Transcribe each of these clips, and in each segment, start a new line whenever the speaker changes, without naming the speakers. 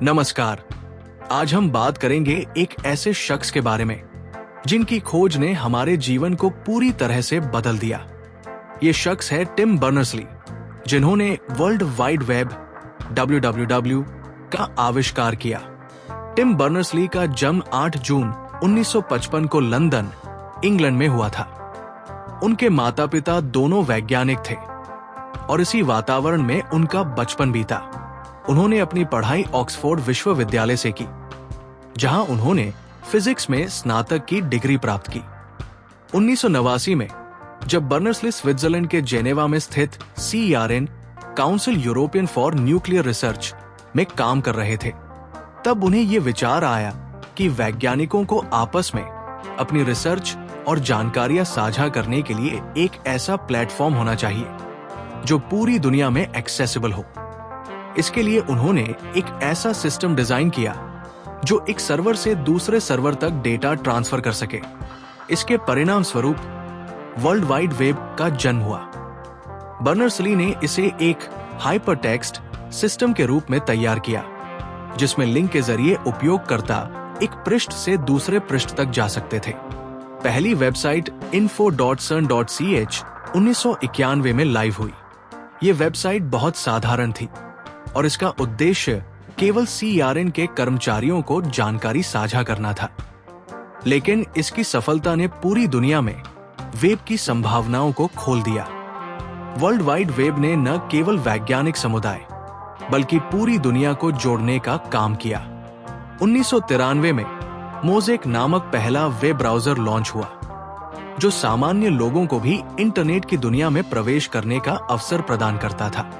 नमस्कार। आज हम बात करेंगे एक ऐसे शख्स के बारे में जिनकी खोज ने हमारे जीवन को पूरी तरह से बदल दिया। ये शख्स है टिम बर्नर्स-ली, जिन्होंने वर्ल्ड वाइड वेब WWW का आविष्कार किया। टिम बर्नर्स-ली का जन्म 8 जून 1955 को लंदन, इंग्लैंड में हुआ था। उनके माता पिता दोनों वैज्ञानिक थे और इसी वातावरण में उनका बचपन बीता। उन्होंने अपनी पढ़ाई ऑक्सफोर्ड विश्वविद्यालय से की, जहां उन्होंने फिजिक्स में स्नातक की डिग्री प्राप्त की। 1989 में जब बर्नर्स-ली स्विट्जरलैंड के जेनेवा में स्थित CERN council European for nuclear research में काम कर रहे थे, तब उन्हें ये विचार आया कि वैज्ञानिकों को आपस में अपनी रिसर्च और जानकारियां साझा करने के लिए एक ऐसा प्लेटफॉर्म होना चाहिए जो पूरी दुनिया में एक्सेसिबल हो। इसके लिए उन्होंने एक ऐसा सिस्टम डिजाइन किया जो एक सर्वर से दूसरे सर्वर तक डेटा ट्रांसफर कर सके। इसके परिणाम स्वरूप वर्ल्ड वाइड वेब का जन्म हुआ। बर्नर्स-ली ने इसे एक हाइपरटेक्स्ट सिस्टम के रूप में तैयार किया, जिसमें लिंक के जरिए उपयोगकर्ता एक पृष्ठ से दूसरे पृष्ठ तक जा सकते थे। पहली वेबसाइट info.cern.ch 1991 में लाइव हुई। ये वेबसाइट बहुत साधारण थी और इसका उद्देश्य केवल CERN के कर्मचारियों को जानकारी साझा करना था। लेकिन इसकी सफलता ने पूरी दुनिया में वेब की संभावनाओं को खोल दिया। वर्ल्ड वाइड वेब ने न केवल वैज्ञानिक समुदाय बल्कि पूरी दुनिया को जोड़ने का काम किया। 1993 में मोज़ेक नामक पहला वेब ब्राउज़र लॉन्च हुआ, जो सामान्य लोगों को भी इंटरनेट की दुनिया में प्रवेश करने का अवसर प्रदान करता था।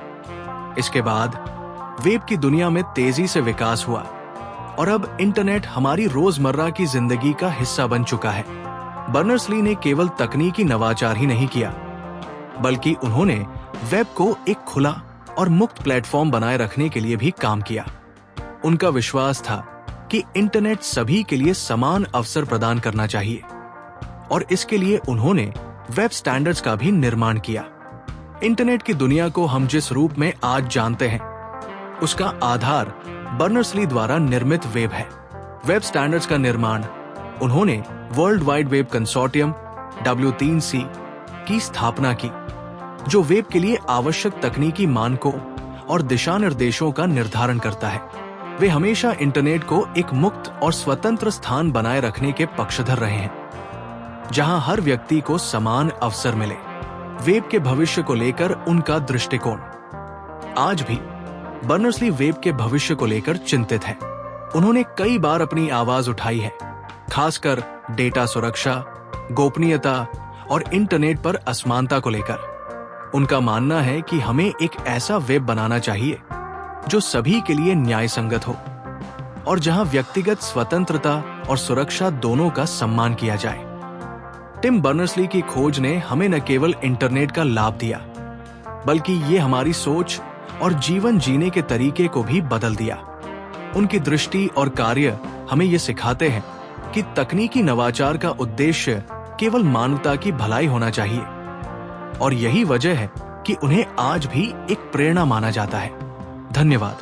इसके बाद वेब की दुनिया में तेजी से विकास हुआ और अब इंटरनेट हमारी रोजमर्रा की जिंदगी का हिस्सा बन चुका है। बर्नर्स-ली ने केवल तकनीकी नवाचार ही नहीं किया, बल्कि उन्होंने वेब को एक खुला और मुक्त प्लेटफॉर्म बनाए रखने के लिए भी काम किया। उनका विश्वास था कि इंटरनेट सभी के लिए समान अवसर प्रदान करना चाहिए और इसके लिए उन्होंने वेब स्टैंडर्ड्स का भी निर्माण किया। इंटरनेट की दुनिया को हम जिस रूप में आज जानते हैं, उसका आधार बर्नर्स-ली द्वारा निर्मित वेब है। वेब स्टैंडर्ड्स का निर्माण उन्होंने world wide web consortium W3C की स्थापना की, जो वेब के लिए आवश्यक तकनीकी मानकों और दिशा निर्देशों का निर्धारण करता है। वे हमेशा इंटरनेट को एक मुक्त और स्वतंत्र स्थान बनाए रखने के पक्षधर रहे हैं, जहां हर व्यक्ति को समान अवसर मिले। वेब के भविष्य को लेकर उनका दृष्टिकोण आज भी बर्नर्स-ली वेब के भविष्य को लेकर चिंतित है। उन्होंने कई बार अपनी आवाज उठाई है, खासकर डेटा सुरक्षा, गोपनीयता और इंटरनेट पर असमानता को लेकर। उनका मानना है कि हमें एक ऐसा वेब बनाना चाहिए जो सभी के लिए न्याय संगत हो और जहां व्यक्तिगत स्वतंत्रता और सुरक्षा दोनों का सम्मान किया जाए। टिम बर्नर्स-ली की खोज ने हमें न केवल इंटरनेट का लाभ दिया, बल्कि ये हमारी सोच और जीवन जीने के तरीके को भी बदल दिया। उनकी दृष्टि और कार्य हमें ये सिखाते हैं कि तकनीकी नवाचार का उद्देश्य केवल मानवता की भलाई होना चाहिए और यही वजह है कि उन्हें आज भी एक प्रेरणा माना जाता है। धन्यवाद।